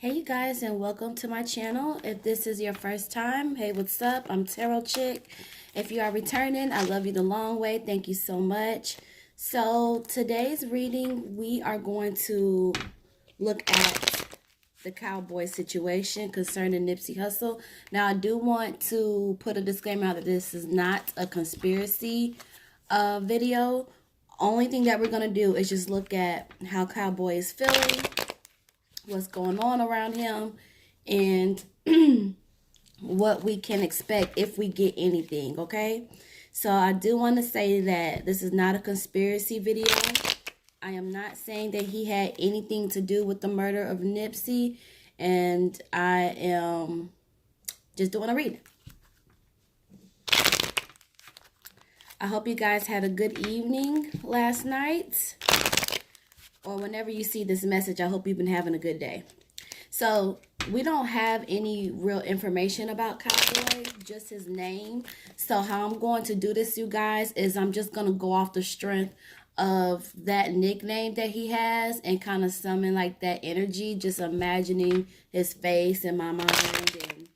Hey you guys, and welcome to my channel. If this is your first time, hey, what's up? I'm Imtarotchick. If you are returning, I love you the long way. Thank you so much. So today's reading, we are going to look at the Cowboy situation concerning Nipsey Hussle. Now, I do want to put a disclaimer out that this is not a conspiracy video. Only thing that we're going to do is just look at how Cowboy is feeling, what's going on around him, and what we can expect if we get anything, okay? So I do want to say that this is not a conspiracy video. I am not saying that he had anything to do with the murder of Nipsey, and I am just doing a reading. I hope you guys had a good evening last night, or whenever you see this message. I hope you've been having a good day. So we don't have any real information about Cowboy, just his name. So how I'm going to do this, you guys, is I'm just going to go off the strength of that nickname that he has and kind of summon like that energy, just imagining his face in my mind and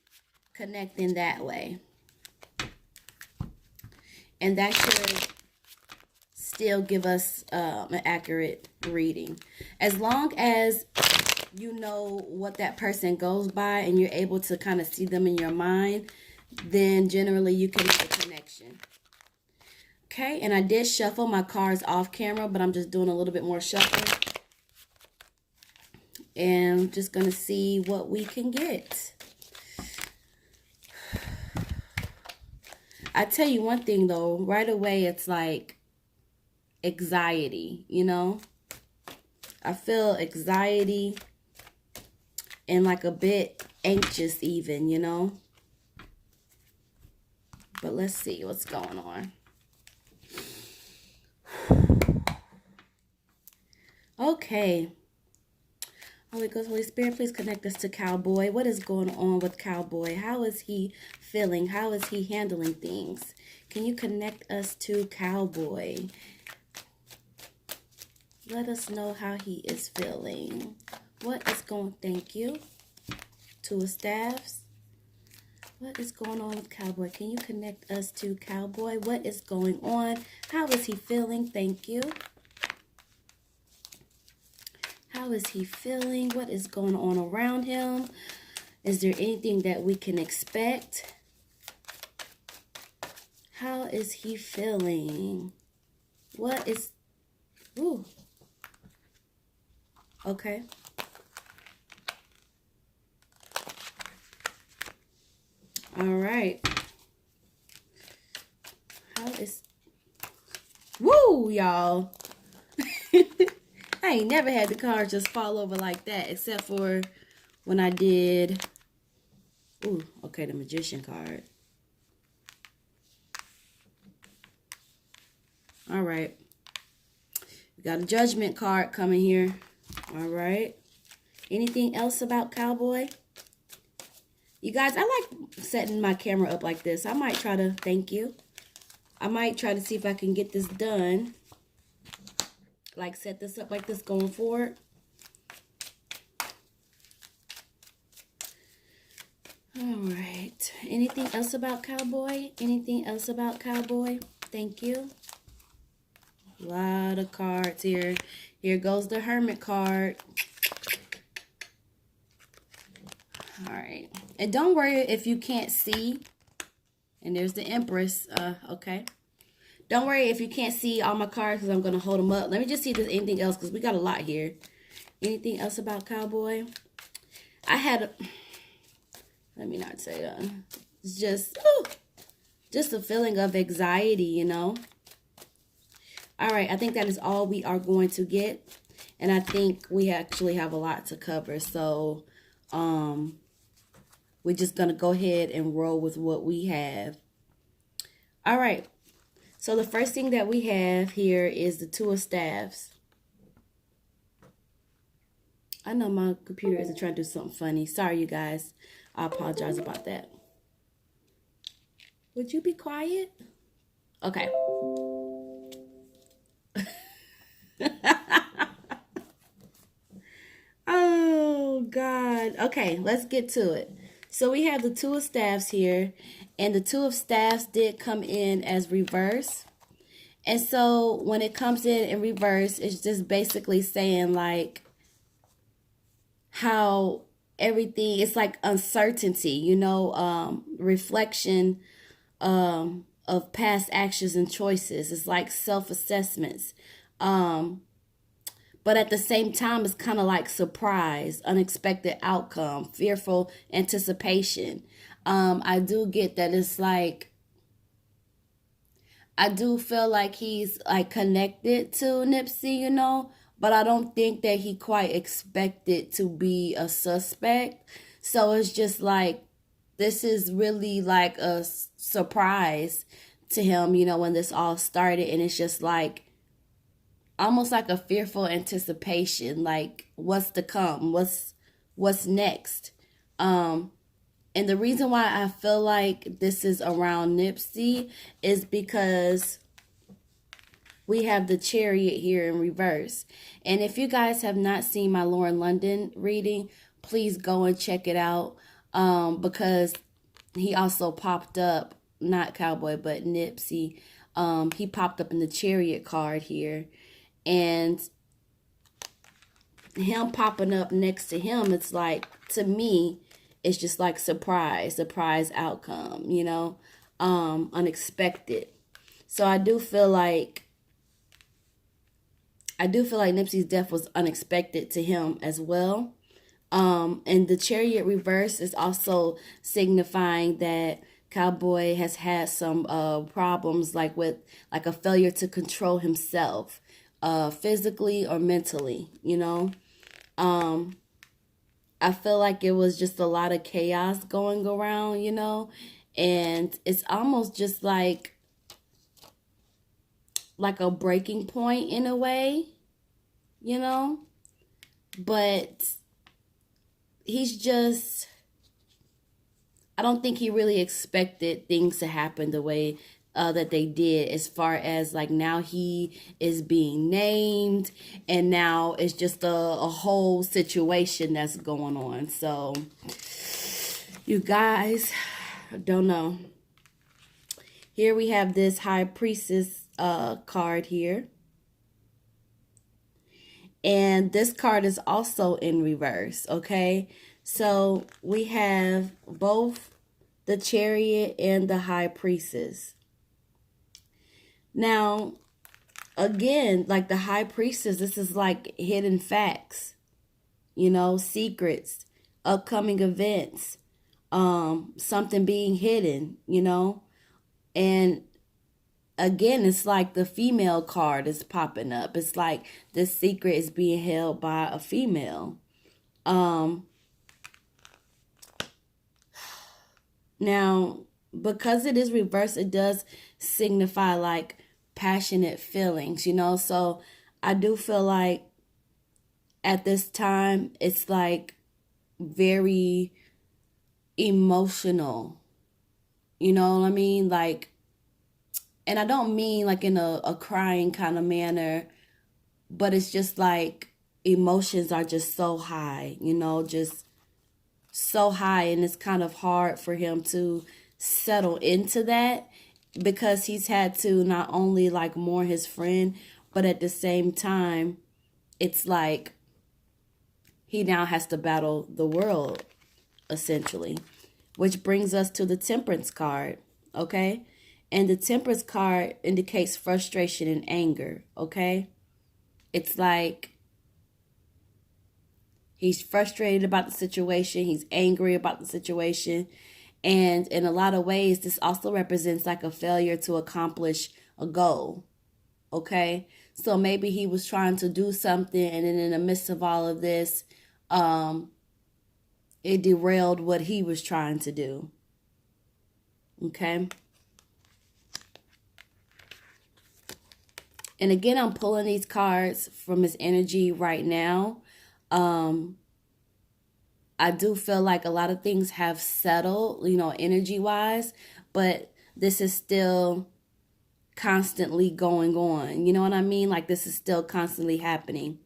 connecting that way. And that should still give us an accurate reading. As long as you know what that person goes by and you're able to kind of see them in your mind, then generally you can make a connection. Okay, and I did shuffle my cards off camera, but I'm just doing a little bit more shuffling. And I'm just going to see what we can get. I tell you one thing though, right away it's like anxiety, you know? I feel anxiety and like a bit anxious even, you know? But let's see what's going on. Okay. Holy Ghost, Holy Spirit, please connect us to Cowboy. What is going on with Cowboy? How is he feeling? How is he handling things? Can you connect us to Cowboy? Let us know how he is feeling. What is going, thank you. Two of Staffs. What is going on with Cowboy? Can you connect us to Cowboy? What is going on? How is he feeling? Thank you. How is he feeling? What is going on around him? Is there anything that we can expect? How is he feeling? What is... Ooh. Okay. All right. How is... Woo, y'all. I ain't never had the cards just fall over like that, except for when I did... Ooh, okay, the Magician card. All right. We got a Judgment card coming here. All right. Anything else about Cowboy? You guys, I like setting my camera up like this. I might try to, thank you. I might try to see if I can get this done. Like set this up like this going forward. All right. Anything else about Cowboy? Anything else about Cowboy? Thank you. A lot of cards here. Here goes the Hermit card. All right. And don't worry if you can't see. And there's the Empress. Okay. Don't worry if you can't see all my cards because I'm going to hold them up. Let me just see if there's anything else because we got a lot here. Anything else about Cowboy? I had a... Let me not say that. It's just a feeling of anxiety, you know. All right. I think that is all we are going to get. And I think we actually have a lot to cover. So, we're just going to go ahead and roll with what we have. All right. So the first thing that we have here is the Two of Staffs. I know my computer isn't trying to do something funny. Sorry, you guys. I apologize about that. Would you be quiet? Okay. Oh, God. Okay, let's get to it. So we have the Two of Staffs here, and the Two of Staffs did come in as reverse. And so when it comes in reverse, it's just basically saying like how everything, it's like uncertainty, reflection of past actions and choices. It's like self-assessments. But at the same time, it's kind of like surprise, unexpected outcome, fearful anticipation. I do get that it's like, I do feel like he's like connected to Nipsey, but I don't think that he quite expected to be a suspect. So it's just like, this is really like a surprise to him, when this all started. And it's just like, almost like a fearful anticipation, like what's to come, what's next. And the reason why I feel like this is around Nipsey is because we have the Chariot here in reverse. And if you guys have not seen my Lauren London reading, please go and check it out, because he also popped up, not Cowboy, but Nipsey. He popped up in the Chariot card here. And him popping up next to him, it's like, to me, it's just like surprise outcome, unexpected. So I do feel like Nipsey's death was unexpected to him as well. And the Chariot reverse is also signifying that Cowboy has had some problems, like with like a failure to control himself, physically or mentally, I feel like it was just a lot of chaos going around, and it's almost just like a breaking point in a way, but he's just, I don't think he really expected things to happen the way that they did, as far as like now he is being named, and now it's just a whole situation that's going on. So you guys, don't know. Here we have this High Priestess card here. And this card is also in reverse, okay? So we have both the Chariot and the High Priestess. Now, again, like the High Priestess, this is like hidden facts, secrets, upcoming events, something being hidden, and again, it's like the female card is popping up. It's like this secret is being held by a female. Now, because it is reversed, it does signify like passionate feelings, so I do feel like at this time it's like very emotional, you know what I mean? Like, and I don't mean like in a crying kind of manner, but it's just like emotions are just so high, just so high, and it's kind of hard for him to settle into that, because he's had to not only like mourn his friend, but at the same time, it's like he now has to battle the world, essentially. Which brings us to the Temperance card, okay? And the Temperance card indicates frustration and anger, okay? It's like he's frustrated about the situation. He's angry about the situation. And in a lot of ways, this also represents like a failure to accomplish a goal, okay? So maybe he was trying to do something, and then in the midst of all of this, it derailed what he was trying to do, okay? And again, I'm pulling these cards from his energy right now. I do feel like a lot of things have settled, energy-wise, but this is still constantly going on. You know what I mean? Like, this is still constantly happening.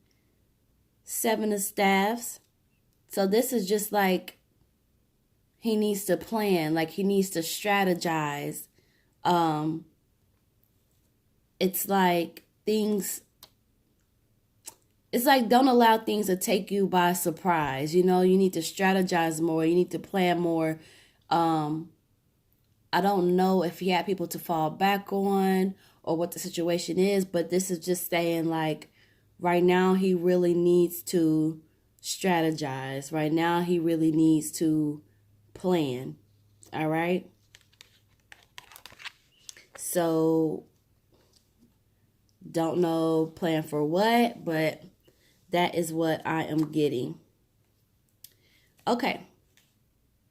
7 of Staffs. So this is just like he needs to plan, like he needs to strategize. It's like don't allow things to take you by surprise. You know, you need to strategize more. You need to plan more. I don't know if he had people to fall back on or what the situation is, but this is just saying like right now he really needs to strategize. Right now he really needs to plan. All right. So don't know plan for what, but that is what I am getting. Okay.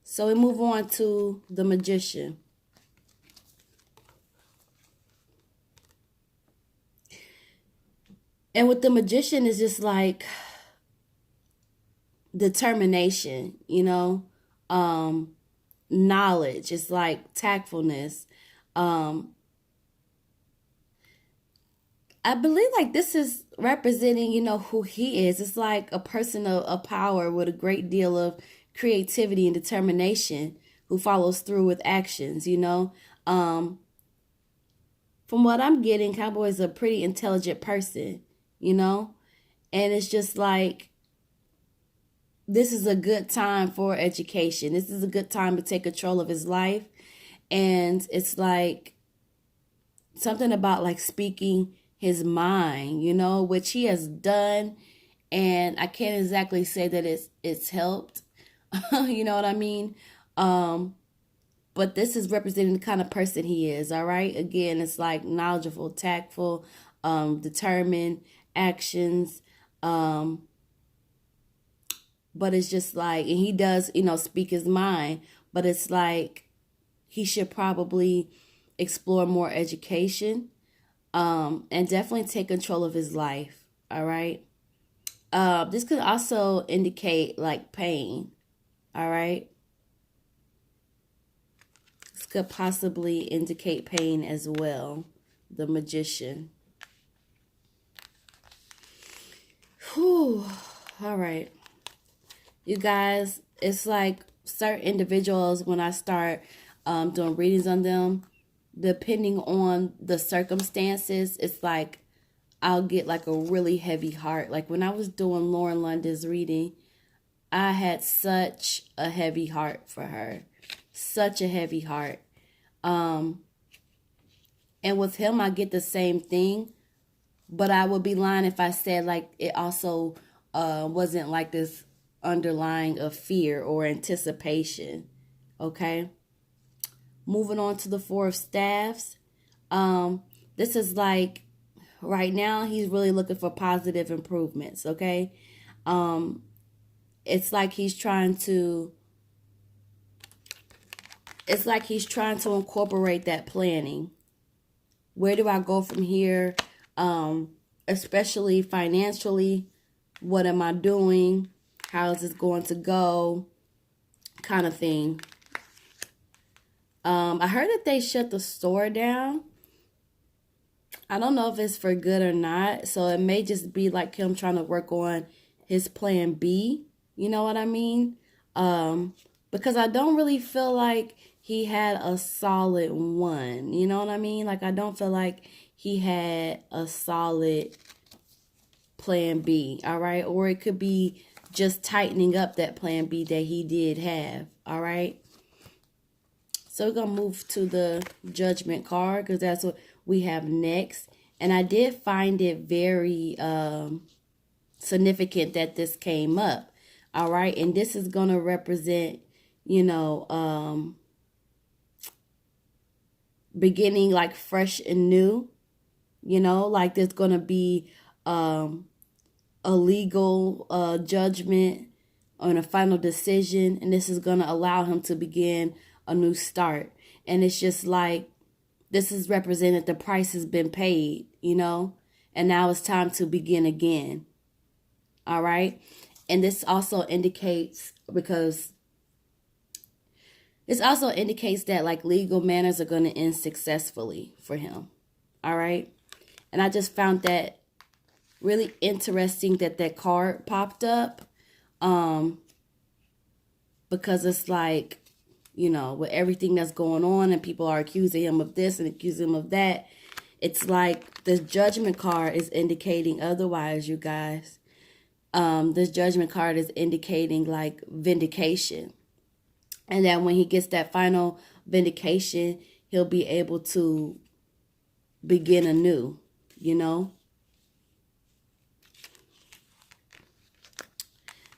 So we move on to the Magician. And with the Magician is just like determination, you know, knowledge. It's like tactfulness. I believe like this is representing, you know, who he is. It's like a person of power with a great deal of creativity and determination who follows through with actions, you know. From what I'm getting, Cowboy is a pretty intelligent person, you know. And it's just like this is a good time for education. This is a good time to take control of his life. And it's like something about like speaking his mind, you know, which he has done. And I can't exactly say that it's helped. You know what I mean? But this is representing the kind of person he is, all right? Again, it's like knowledgeable, tactful, determined, actions. But it's just like, and he does, you know, speak his mind. But it's like he should probably explore more education. And definitely take control of his life. All right. This could also indicate like pain. All right. This could possibly indicate pain as well. The Magician. Whew. All right. You guys, it's like certain individuals, when I start doing readings on them, depending on the circumstances, it's like I'll get like a really heavy heart. Like when I was doing Lauren London's reading, I had such a heavy heart for her. Such a heavy heart. And with him, I get the same thing. But I would be lying if I said like it also wasn't like this underlying of fear or anticipation. Okay? Moving on to the Four of Staffs. This is like right now he's really looking for positive improvements, okay? It's like he's trying to incorporate that planning. Where do I go from here? Especially financially, what am I doing? How is this going to go? Kind of thing. I heard that they shut the store down. I don't know if it's for good or not. So it may just be like him trying to work on his plan B. You know what I mean? Because I don't really feel like he had a solid one. You know what I mean? Like I don't feel like he had a solid plan B. All right? Or it could be just tightening up that plan B that he did have. All right? So we're going to move to the Judgment card because that's what we have next. And I did find it very significant that this came up. All right. And this is going to represent, you know, beginning like fresh and new. You know, like there's going to be a legal judgment on a final decision. And this is going to allow him to begin a new start. And it's just like this is represented, the price has been paid, you know, and now it's time to begin again. All right. And this also indicates, because this also indicates that like legal matters are going to end successfully for him. All right. And I just found that really interesting that that card popped up. because it's like, you know, with everything that's going on and people are accusing him of this and accusing him of that, it's like this Judgment card is indicating otherwise, you guys. This Judgment card is indicating like vindication. And that when he gets that final vindication, he'll be able to begin anew, you know.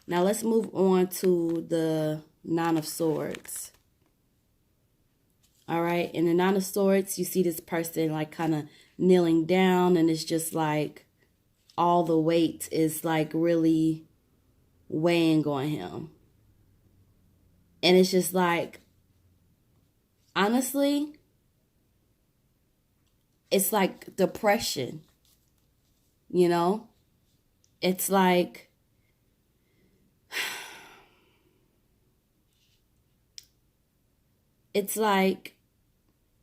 Now let's move on to the Nine of Swords. All right, in the Nine of Swords, you see this person like kind of kneeling down, and it's just like all the weight is like really weighing on him. And it's just like, honestly, it's like depression, you know? It's like, it's like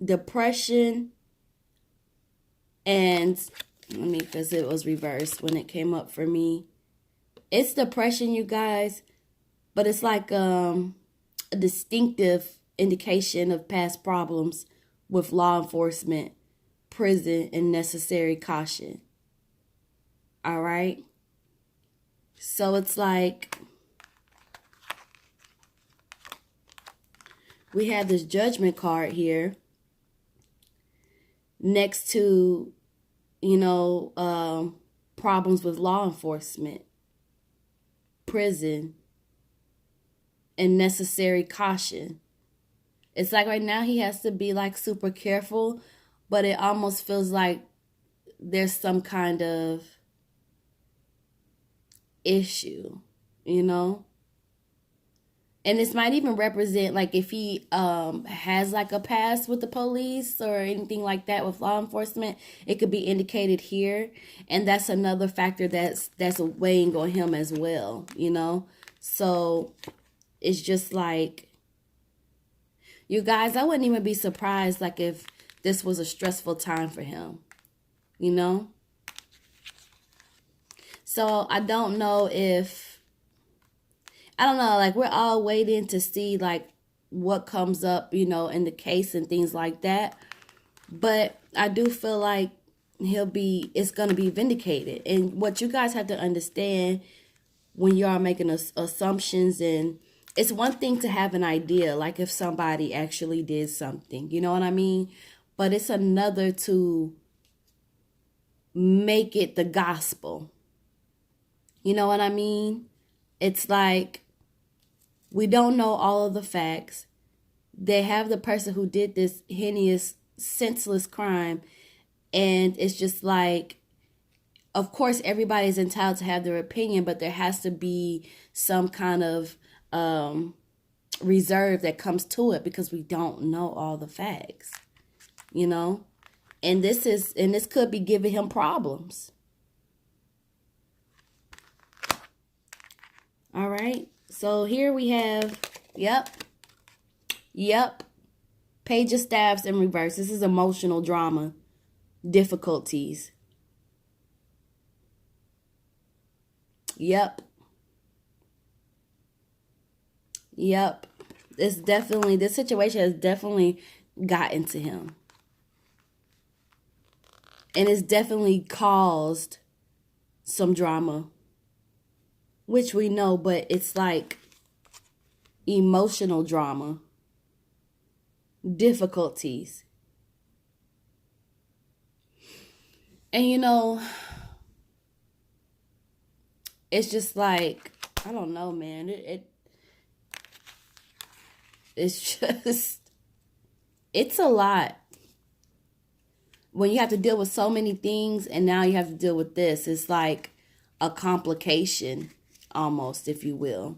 depression and, let me, because it was reversed when it came up for me. It's depression, you guys, but it's like a distinctive indication of past problems with law enforcement, prison, and necessary caution. All right? So it's like we have this Judgment card here next to, you know, problems with law enforcement, prison, and necessary caution. It's like right now he has to be like super careful, but it almost feels like there's some kind of issue, you know? And this might even represent like if he has like a past with the police or anything like that with law enforcement, it could be indicated here. And that's another factor that's weighing on him as well, you know? So it's just like, you guys, I wouldn't even be surprised like if this was a stressful time for him, you know? So I don't know if, I don't know, like we're all waiting to see like what comes up, you know, in the case and things like that. But I do feel like it's going to be vindicated. And what you guys have to understand when you are making assumptions, and it's one thing to have an idea, like if somebody actually did something, you know what I mean? But it's another to make it the gospel. You know what I mean? It's like we don't know all of the facts. They have the person who did this heinous, senseless crime. And it's just like, of course, everybody's entitled to have their opinion, but there has to be some kind of reserve that comes to it because we don't know all the facts, you know? And this could be giving him problems. All right. So here we have, yep. Page of Staffs in reverse. This is emotional drama, difficulties. Yep. This situation has definitely gotten to him. And it's definitely caused some drama, which we know, but it's like emotional drama, difficulties. And you know, it's just like, I don't know, man. It's just, it's a lot. When you have to deal with so many things and now you have to deal with this, it's like a complication almost, if you will.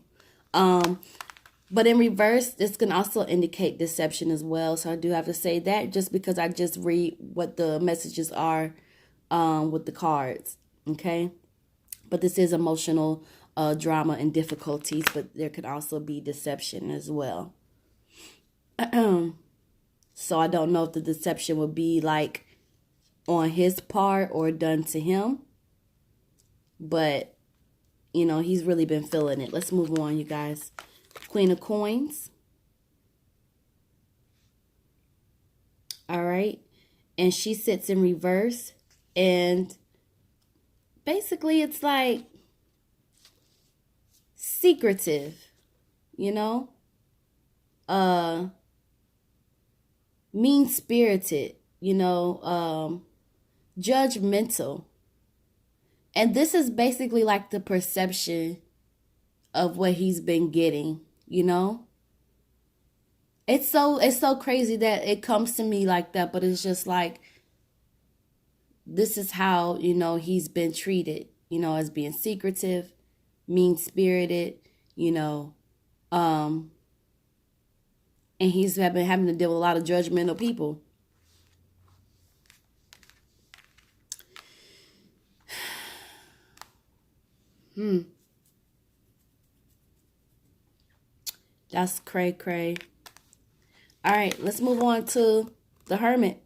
But in reverse, this can also indicate deception as well. So I do have to say that just because I just read what the messages are with the cards, okay? But this is emotional drama and difficulties, but there could also be deception as well. So I don't know if the deception would be like on his part or done to him. But, you know, he's really been feeling it. Let's move on, you guys. Queen of Coins. All right. And she sits in reverse. And basically it's like secretive, you know? Mean-spirited, judgmental. And this is basically like the perception of what he's been getting, you know? It's so crazy that it comes to me like that, but it's just like this is how, he's been treated, as being secretive, mean-spirited, and he's been having to deal with a lot of judgmental people. That's cray. All right, let's move on to the Hermit.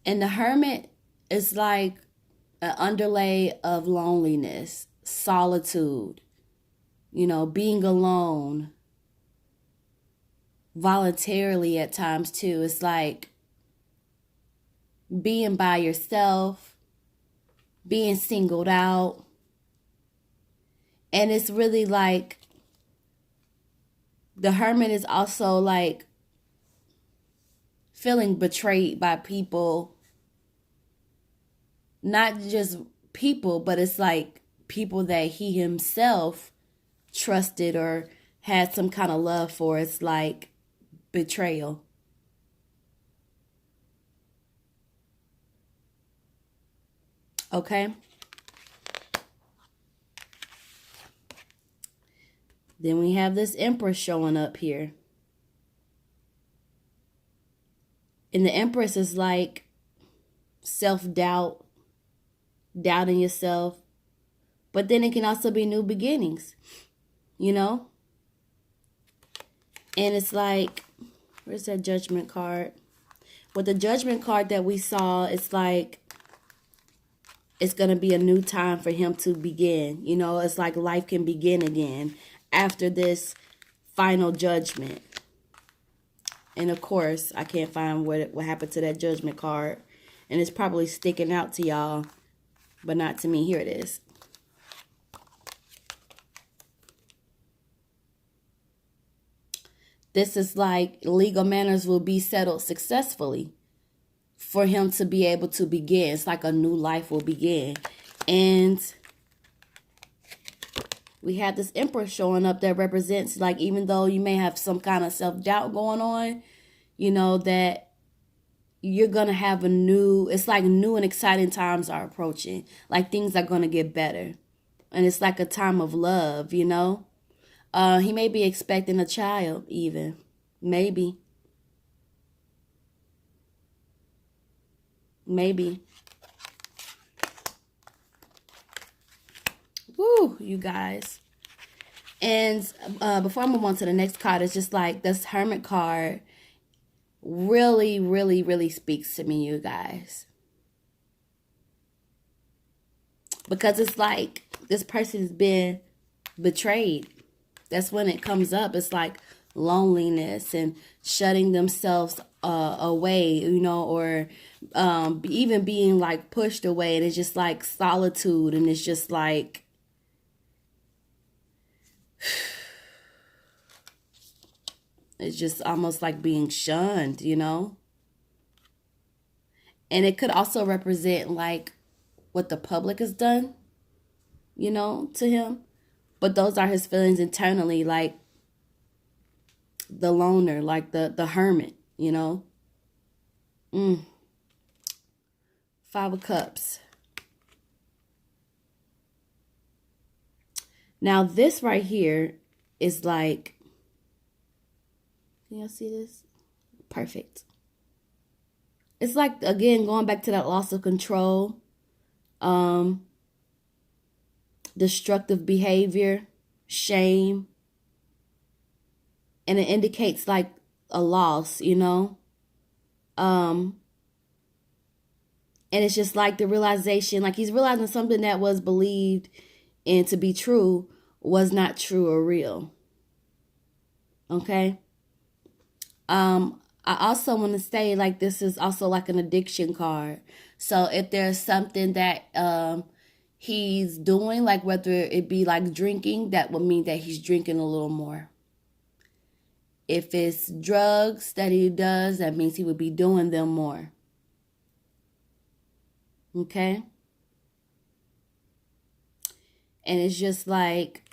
And the Hermit is like an underlay of loneliness, solitude, being alone voluntarily at times too. It's like being by yourself, being singled out. And it's really like the Hermit is also like feeling betrayed by people. Not just people, but it's like people that he himself trusted or had some kind of love for. It's like betrayal. Okay? Then we have this Empress showing up here. And the Empress is like self-doubt, doubting yourself. But then it can also be new beginnings, And it's like, where's that Judgment card? With the Judgment card that we saw, it's like it's going to be a new time for him to begin. It's like life can begin again after this final judgment. And of course, I can't find what happened to that Judgment card. And it's probably sticking out to y'all, but not to me. Here it is. This is like legal matters will be settled successfully for him to be able to begin. It's like a new life will begin. And we have this Emperor showing up that represents, like, even though you may have some kind of self-doubt going on, that you're going to have it's like new and exciting times are approaching. Like things are going to get better. And it's like a time of love, He may be expecting a child even. Maybe. Woo, you guys. And before I move on to the next card, it's just like this Hermit card really, really, really speaks to me, you guys. Because it's like this person's been betrayed. That's when it comes up. It's like loneliness and shutting themselves away, or even being like pushed away. And it's just like solitude. And it's just like, it's just almost like being shunned, And it could also represent like what the public has done, to him. But those are his feelings internally, like the loner, like the hermit, Five of Cups. Now this right here is like, can y'all see this? Perfect. It's like, again, going back to that loss of control, destructive behavior, shame. And it indicates like a loss, And it's just like the realization, like he's realizing something that was believed and to be true was not true or real. Okay. I also want to say, like, this is also like an addiction card. So if there's something that he's doing, like whether it be like drinking, that would mean that he's drinking a little more. If it's drugs that he does, that means he would be doing them more. Okay? And it's just like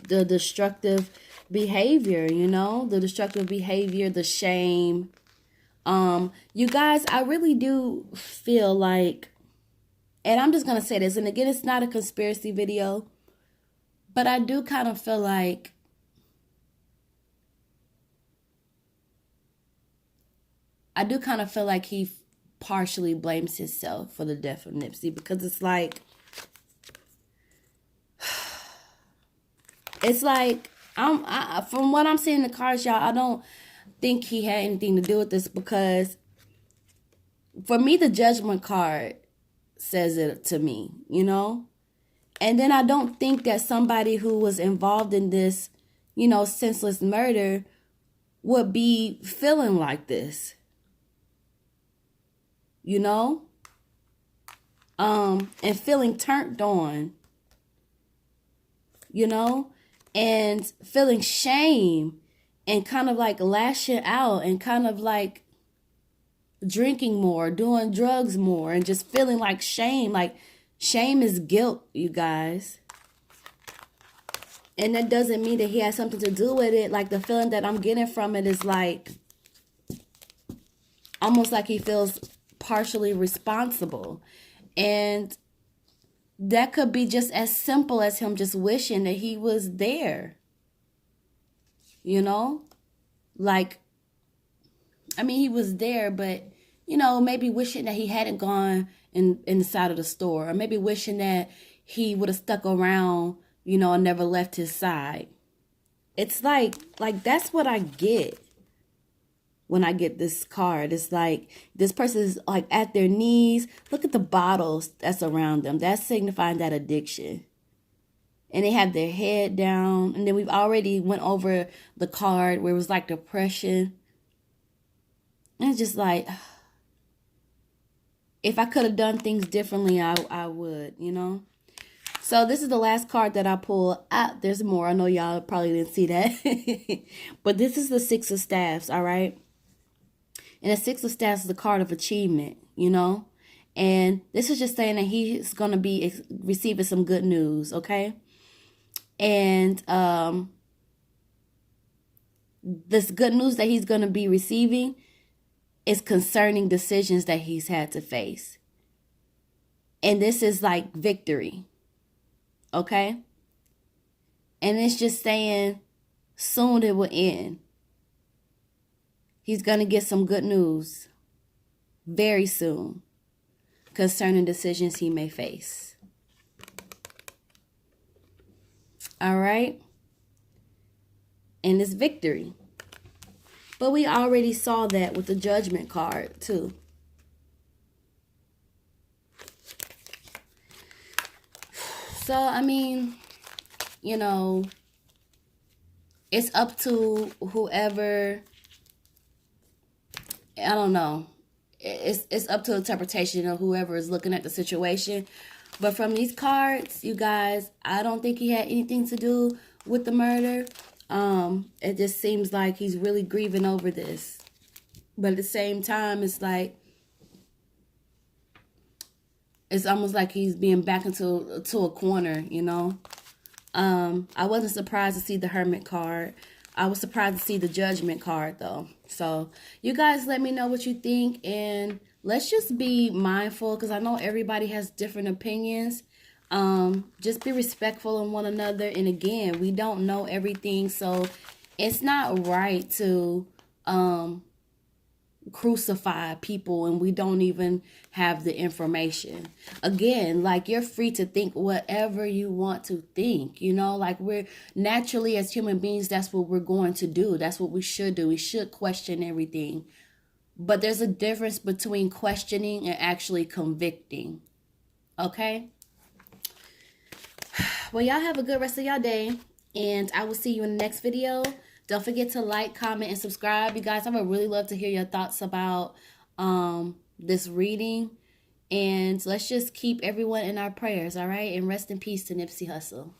the destructive behavior, you know, the destructive behavior, the shame. You guys, I really do feel like, and I'm just going to say this, and again, it's not a conspiracy video, but I do kind of feel like he partially blames himself for the death of Nipsey, because it's like from what I'm seeing in the cards, y'all, I don't think he had anything to do with this, because for me, the Judgment card says it to me, you know? And then I don't think that somebody who was involved in this, you know, senseless murder would be feeling like this, you know? And feeling turned on, you know? And feeling shame and kind of like lashing out and kind of like drinking more, doing drugs more, and just feeling like shame. Like, shame is guilt, you guys. And that doesn't mean that he has something to do with it. Like, the feeling that I'm getting from it is like almost like he feels partially responsible. And that could be just as simple as him just wishing that he was there. You know? Like, I mean, he was there, but, you know, maybe wishing that he hadn't gone in the side of the store. Or maybe wishing that he would have stuck around, you know, and never left his side. It's like that's what I get when I get this card. It's like this person is like at their knees. Look at the bottles that's around them. That's signifying that addiction. And they have their head down. And then we've already went over the card where it was like depression. And it's just like, if I could have done things differently, I would, you know. So this is the last card that I pulled. There's more. I know y'all probably didn't see that. But this is the Six of Staffs, all right? And the Six of Staffs is the card of achievement, you know? And this is just saying that he's going to be receiving some good news, okay? And this good news that he's going to be receiving is concerning decisions that he's had to face. And this is like victory, okay? And it's just saying soon it will end. He's going to get some good news very soon concerning decisions he may face. All right? And it's victory. But we already saw that with the Judgment card too. So, I mean, you know, it's up to whoever, I don't know. It's up to interpretation of whoever is looking at the situation. But from these cards, you guys, I don't think he had anything to do with the murder. It just seems like he's really grieving over this. But at the same time, it's like, it's almost like he's being backed into a corner, you know. I wasn't surprised to see the Hermit card. I was surprised to see the Judgment card, though. So, you guys let me know what you think. And let's just be mindful, because I know everybody has different opinions. Just be respectful of one another. And again, we don't know everything. So, it's not right to crucify people and we don't even have the information. Again, like, you're free to think whatever you want to think, you know, like, we're naturally as human beings, that's what we're going to do. That's what we should do. We should question everything. But there's a difference between questioning and actually convicting. Okay? Well, y'all have a good rest of y'all day, and I will see you in the next video. Don't forget to like, comment, and subscribe. You guys, I would really love to hear your thoughts about this reading. And let's just keep everyone in our prayers, all right? And rest in peace to Nipsey Hussle.